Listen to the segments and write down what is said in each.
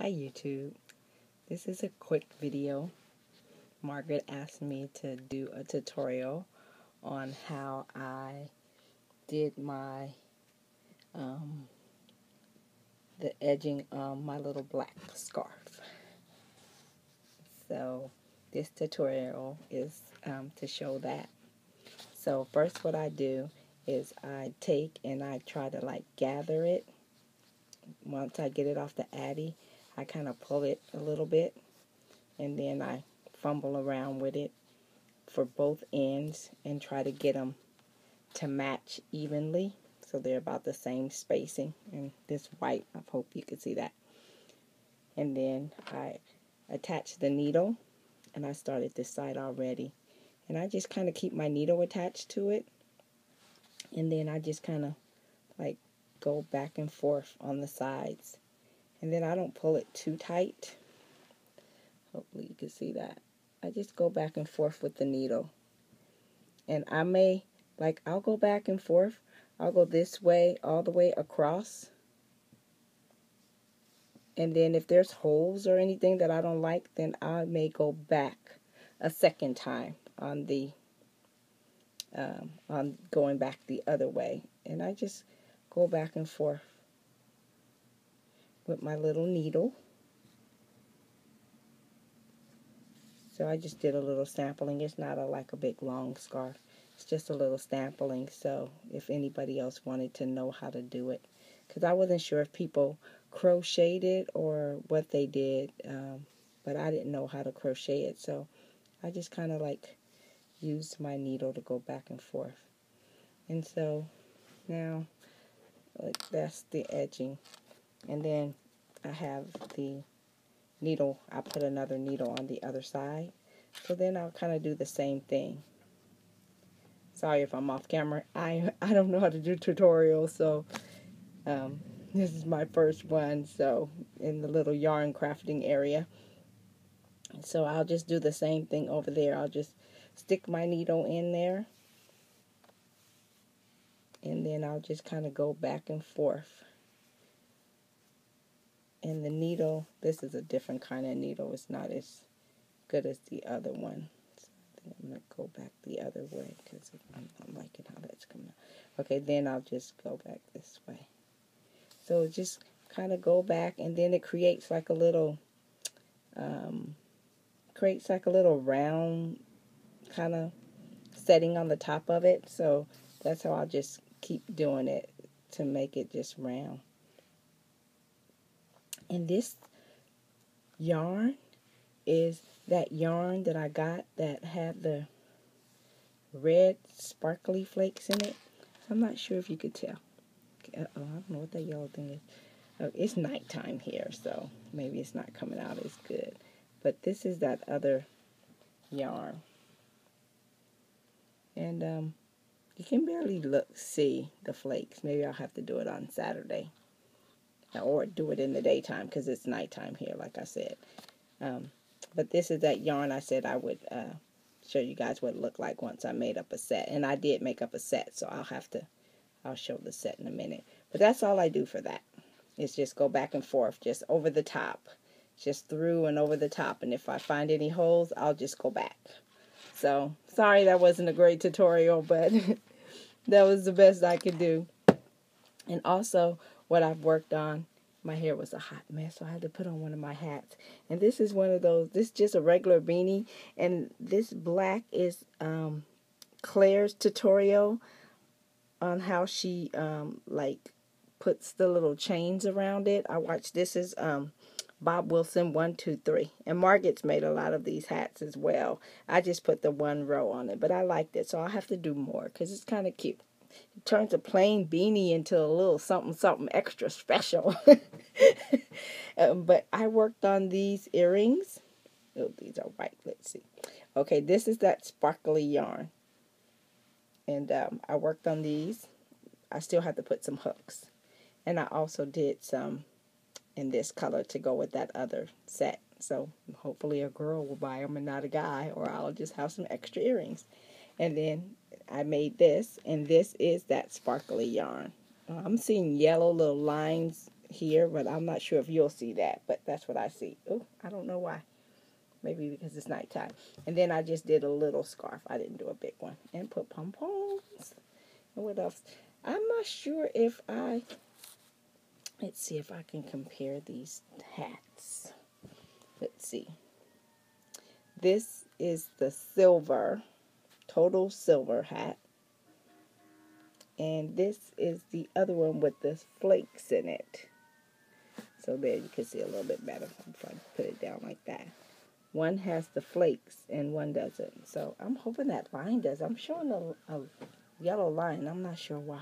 Hi YouTube. This is a quick video. Margaret asked me to do a tutorial on how I did my the edging on my little black scarf. So this tutorial is to show that. So first what I do is I take and I try to like gather it. Once I get it off the Addi, I kind of pull it a little bit, and then I fumble around with it for both ends and try to get them to match evenly so they're about the same spacing. And this white, I hope you can see that. And then I attach the needle, and I started this side already, and I just kind of keep my needle attached to it, and then I just kind of like go back and forth on the sides, and then I don't pull it too tight. Hopefully you can see that. I just go back and forth with the needle, and I may, like, I'll go back and forth. I'll go this way all the way across, and then if there's holes or anything that I don't like, then I may go back a second time on the on going back the other way, and I just go back and forth with my little needle. So I just did a little sampling. It's not like a big long scarf. It's just a little sampling. So if anybody else wanted to know how to do it, because I wasn't sure if people crocheted or what they did, but I didn't know how to crochet it. So I just kind of like used my needle to go back and forth. And so now, like, that's the edging. And then I have the needle, I put another needle on the other side. So then I'll kind of do the same thing. Sorry if I'm off camera. I don't know how to do tutorials, so this is my first one, so in the little yarn crafting area. So I'll just do the same thing over there. I'll just stick my needle in there, and then I'll just kind of go back and forth. And the needle, this is a different kind of needle. It's not as good as the other one. So I think I'm going to go back the other way because I'm not liking how that's coming out. Okay, then I'll just go back this way. So just kind of go back, and then it creates like a little, round kind of setting on the top of it. So that's how I'll just keep doing it to make it just round. And this yarn is that yarn that I got that had the red sparkly flakes in it. I'm not sure if you could tell. I don't know what that yellow thing is. It's nighttime here, so maybe it's not coming out as good. But this is that other yarn. And you can barely see the flakes. Maybe I'll have to do it on Saturday. Or do it in the daytime because it's nighttime here, like I said. But this is that yarn I said I would show you guys what it looked like once I made up a set. And I did make up a set, so I'll show the set in a minute. But that's all I do for that. It's just go back and forth, just over the top. Just through and over the top. And if I find any holes, I'll just go back. So, sorry that wasn't a great tutorial, but that was the best I could do. And also, what I've worked on, my hair was a hot mess, so I had to put on one of my hats. And this is one of those, this is just a regular beanie, and this black is Claire's tutorial on how she like puts the little chains around it. I watched, this is Bob Wilson 123, and Margaret's made a lot of these hats as well. I just put the one row on it, but I liked it, so I'll have to do more because it's kind of cute. It turns a plain beanie into a little something something extra special. But I worked on these earrings. Oh, these are white. Let's see. Okay, this is that sparkly yarn. And I worked on these. I still have to put some hooks. And I also did some in this color to go with that other set. So hopefully a girl will buy them and not a guy, or I'll just have some extra earrings. And then I made this, and this is that sparkly yarn. I'm seeing yellow little lines here, but I'm not sure if you'll see that, but that's what I see. Oh, I don't know why. Maybe because it's nighttime. And then I just did a little scarf. I didn't do a big one. And put pom-poms. And what else? I'm not sure if let's see if I can compare these hats. Let's see. This is the silver, total silver hat. And this is the other one with the flakes in it. So there you can see a little bit better. I'm trying to put it down like that. One has the flakes and one doesn't. So I'm hoping that line does. I'm showing a yellow line. I'm not sure why.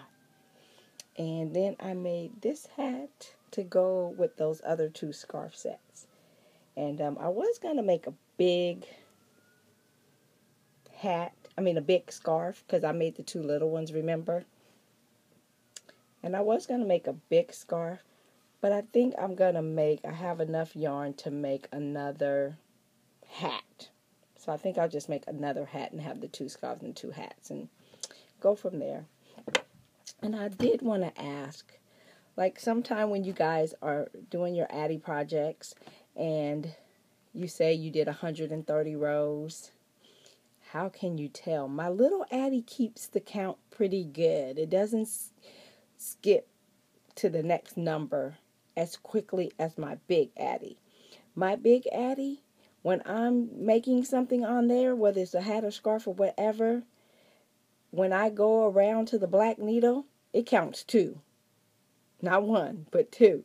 And then I made this hat to go with those other two scarf sets. And I was going to make a big a big scarf, because I made the two little ones, remember? And I was going to make a big scarf, but I think I have enough yarn to make another hat. So I think I'll just make another hat and have the two scarves and two hats and go from there. And I did want to ask, like sometime when you guys are doing your Addi projects and you say you did 130 rows, how can you tell? My little Addi keeps the count pretty good. It doesn't skip to the next number as quickly as my big Addi. My big Addi, when I'm making something on there, whether it's a hat or scarf or whatever, when I go around to the black needle, it counts 2. Not 1, but 2.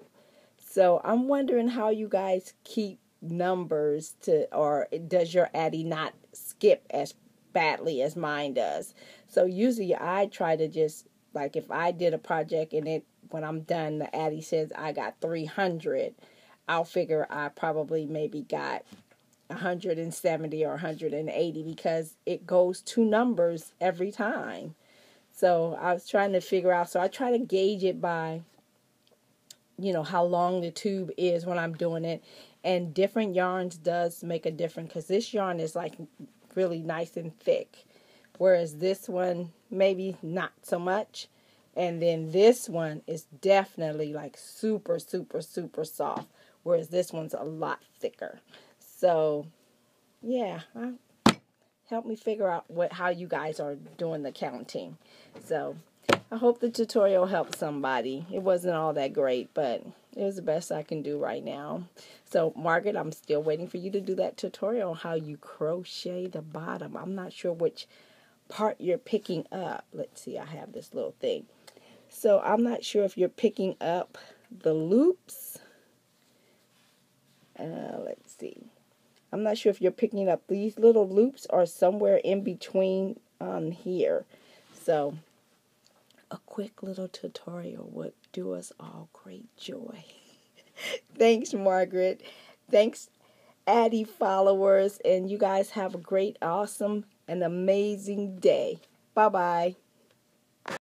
So I'm wondering how you guys keep numbers or does your Addi not skip as badly as mine does? So usually I try to just, like if I did a project and when I'm done, the Addi says I got 300, I'll figure I probably maybe got 170 or 180 because it goes 2 numbers every time. So I was trying to figure out, so I try to gauge it by, how long the tube is when I'm doing it. And different yarns does make a difference, because this yarn is like really nice and thick, whereas this one maybe not so much. And then this one is definitely like super, super, super soft, whereas this one's a lot thicker. So, yeah, help me figure out how you guys are doing the counting. So, I hope the tutorial helped somebody. It wasn't all that great, but it was the best I can do right now. So, Margaret, I'm still waiting for you to do that tutorial on how you crochet the bottom. I'm not sure which part you're picking up. Let's see, I have this little thing. So, I'm not sure if you're picking up the loops. Let's see. I'm not sure if you're picking up these little loops or somewhere in between on here. So, a quick little tutorial would do us all great joy. Thanks, Margaret. Thanks, Addi followers. And you guys have a great, awesome, and amazing day. Bye-bye.